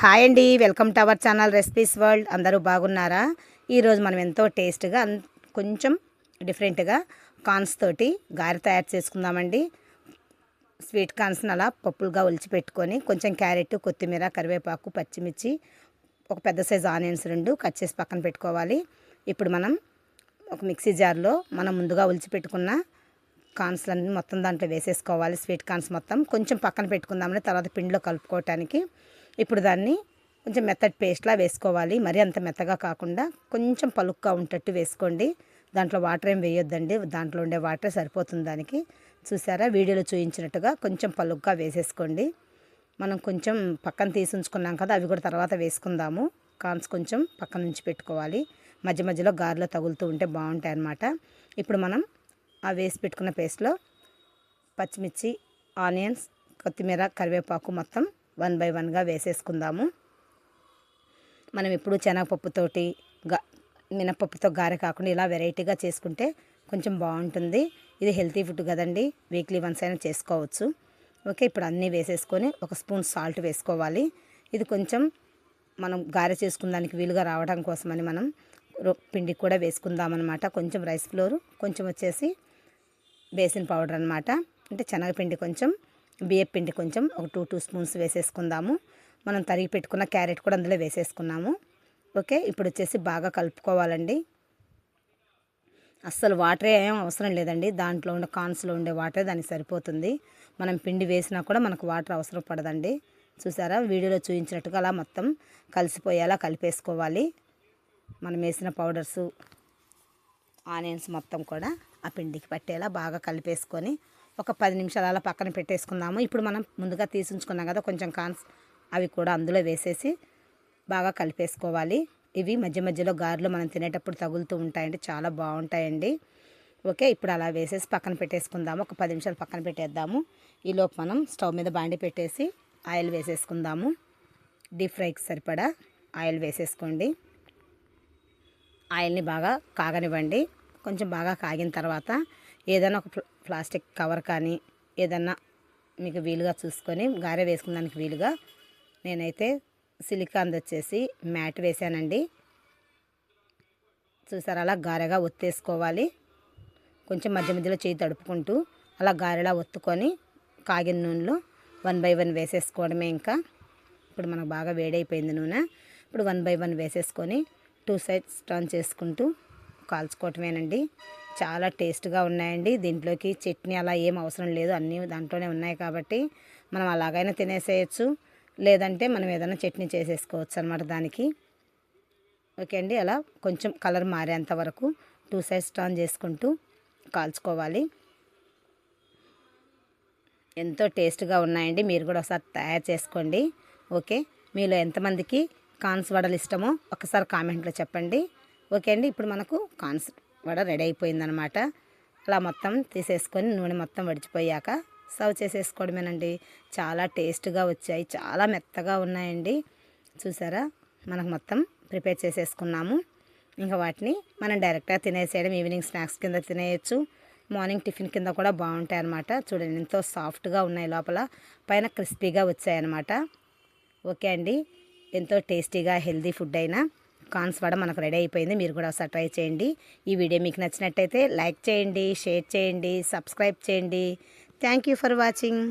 Hi అండి, welcome to our channel recipes world. అందరూ బాగున్నారా? ఈరోజు మనం ఎంతో టేస్ట్గా కొంచెం డిఫరెంట్గా కార్న్స్ తోటి గారె తయారు చేసుకుందామండి. స్వీట్ కార్న్స్ని అలా పప్పులుగా ఒలిచిపెట్టుకొని కొంచెం క్యారెట్, కొత్తిమీర, కరివేపాకు, పచ్చిమిర్చి, ఒక పెద్ద సైజు ఆనియన్స్ 2 కట్ చేసి పక్కన పెట్టుకోవాలి. ఇప్పుడు మనం ఒక మిక్సీ జార్లో మనం ముందుగా ఒలిచిపెట్టుకున్న కార్న్స్లన్నీ మొత్తం దాంట్లో వేసేసుకోవాలి. స్వీట్ కార్న్స్ మొత్తం కొంచెం పక్కన పెట్టుకుందామని తర్వాత పిండిలో కలుపుకోవటానికి. ఇప్పుడు దాన్ని కొంచెం మెత్తటి పేస్ట్లా వేసుకోవాలి. మరీ అంత మెత్తగా కాకుండా కొంచెం పలుగ్గా ఉండేటట్టు వేసుకోండి. దాంట్లో వాటర్ ఏం వేయొద్దండి, దాంట్లో ఉండే వాటరే సరిపోతుంది దానికి. చూసారా, వీడియోలో చూపించినట్టుగా కొంచెం పలుగ్గా వేసేసుకోండి. మనం కొంచెం పక్కన తీసి ఉంచుకున్నాం కదా, అవి కూడా తర్వాత వేసుకుందాము. కార్న్స్ కొంచెం పక్కన నుంచి పెట్టుకోవాలి. మధ్య మధ్యలో గారెలో తగులుతూ ఉంటే బాగుంటాయి అన్నమాట. ఇప్పుడు మనం ఆ వేసి పెట్టుకున్న పేస్ట్లో పచ్చిమిర్చి, ఆనియన్స్, కొత్తిమీర, కరివేపాకు మొత్తం 1 by 1గా వేసేసుకుందాము. మనం ఎప్పుడు శనగపప్పుతోటి మినపప్పుతో గారె కాకుండా ఇలా వెరైటీగా చేసుకుంటే కొంచెం బాగుంటుంది. ఇది హెల్తీ ఫుడ్ కదండి, వీక్లీ వన్స్ అయినా చేసుకోవచ్చు. ఓకే, ఇప్పుడు అన్నీ వేసేసుకొని ఒక స్పూన్ సాల్ట్ వేసుకోవాలి. ఇది కొంచెం మనం గారె చేసుకునేదానికి వీలుగా రావడం కోసమని మనం పిండికి కూడా వేసుకుందామన్నమాట. కొంచెం రైస్ ఫ్లోర్, కొంచెం వచ్చేసి బేసిన్ పౌడర్ అనమాట. అంటే శనగపిండి కొంచెం, బియ్యం పిండి కొంచెం, ఒక 2 స్పూన్స్ వేసేసుకుందాము. మనం తరిగి పెట్టుకున్న క్యారెట్ కూడా అందులో వేసేసుకున్నాము. ఓకే, ఇప్పుడు వచ్చేసి బాగా కలుపుకోవాలండి. అస్సలు వాటరే ఏం అవసరం లేదండి, దాంట్లో ఉండే కార్న్స్లో ఉండే వాటరే దానికి సరిపోతుంది. మనం పిండి వేసినా కూడా మనకు వాటర్ అవసరం పడదండి. చూసారా, వీడియోలో చూపించినట్టుగా అలా మొత్తం కలిసిపోయేలా కలిపేసుకోవాలి. మనం వేసిన పౌడర్సు, ఆనియన్స్ మొత్తం కూడా ఆ పిండికి పట్టేలా బాగా కలిపేసుకొని ఒక 10 నిమిషాలు అలా పక్కన పెట్టేసుకుందాము. ఇప్పుడు మనం ముందుగా తీసుకుంచుకున్నాం కదా కొంచెం కార్న్స్, అవి కూడా అందులో వేసేసి బాగా కలిపేసుకోవాలి. ఇవి మధ్య మధ్యలో గారెలు మనం తినేటప్పుడు తగులుతూ ఉంటాయండి, చాలా బాగుంటాయండి. ఓకే, ఇప్పుడు అలా వేసేసి పక్కన పెట్టేసుకుందాము. ఒక 10 నిమిషాలు పక్కన పెట్టేద్దాము. ఈలోపు మనం స్టవ్ మీద బాండి పెట్టేసి ఆయిల్ వేసేసుకుందాము. డీప్ ఫ్రైకి సరిపడా ఆయిల్ వేసేసుకోండి. ఆయిల్ని బాగా కాగనివ్వండి. కొంచెం బాగా కాగిన తర్వాత ఏదైనా ఒక ప్లాస్టిక్ కవర్ కానీ ఏదన్నా మీకు వీలుగా చూసుకొని గారె వేసుకున్నానికి వీలుగా, నేనైతే సిలికాన్ది వచ్చేసి మ్యాట్ వేసానండి. చూసారా, అలా గారెగా ఒత్తేసుకోవాలి. కొంచెం మధ్య మధ్యలో చేయి తడుపుకుంటూ అలా గారెలా ఒత్తుకొని కాగిన నూనెలో 1 by 1 వేసేసుకోవడమే. ఇంకా ఇప్పుడు మనకు బాగా వేడైపోయింది నూనె. ఇప్పుడు 1 by 1 వేసేసుకొని 2 sides టర్న్ చేసుకుంటూ కాల్చుకోవటమేనండి. చాలా టేస్ట్గా ఉన్నాయండి. దీంట్లోకి చట్నీ అలా ఏం అవసరం లేదు, అన్నీ దాంట్లోనే ఉన్నాయి కాబట్టి మనం అలాగైనా తినేసేయచ్చు, లేదంటే మనం ఏదైనా చట్నీ చేసేసుకోవచ్చు అనమాట దానికి. ఓకే అండి, అలా కొంచెం కలర్ మారేంత వరకు 2 sides టర్న్ చేసుకుంటూ కాల్చుకోవాలి. ఎంతో టేస్ట్గా ఉన్నాయండి, మీరు కూడా ఒకసారి తయారు చేసుకోండి. ఓకే, మీలో ఎంతమందికి కార్న్స్ వడలు ఇష్టమో ఒకసారి కామెంట్లో చెప్పండి. ఓకే అండి, ఇప్పుడు మనకు కార్న్స్ వడ రెడీ అయిపోయిందనమాట. అలా మొత్తం తీసేసుకొని నూనె మొత్తం వడిచిపోయాక సర్వ్ చేసేసుకోవడమేనండి. చాలా టేస్ట్గా వచ్చాయి, చాలా మెత్తగా ఉన్నాయండి. చూసారా, మనకు మొత్తం ప్రిపేర్ చేసేసుకున్నాము. ఇంకా వాటిని మనం డైరెక్ట్గా తినేసేయడం, ఈవినింగ్ స్నాక్స్ కింద తినేయచ్చు, మార్నింగ్ టిఫిన్ కింద కూడా బాగుంటాయి అన్నమాట. చూడండి, ఎంతో సాఫ్ట్గా ఉన్నాయి, లోపల పైన క్రిస్పీగా వచ్చాయన్నమాట. ఓకే అండి, ఎంతో టేస్టీగా హెల్తీ ఫుడ్ అయినా కార్న్స్ వడ మనకు రెడీ అయిపోయింది. మీరు కూడా ఒకసారి ట్రై చేయండి. ఈ వీడియో మీకు నచ్చినట్టయితే లైక్ చేయండి, షేర్ చేయండి, సబ్స్క్రైబ్ చేయండి. Thank you for watching.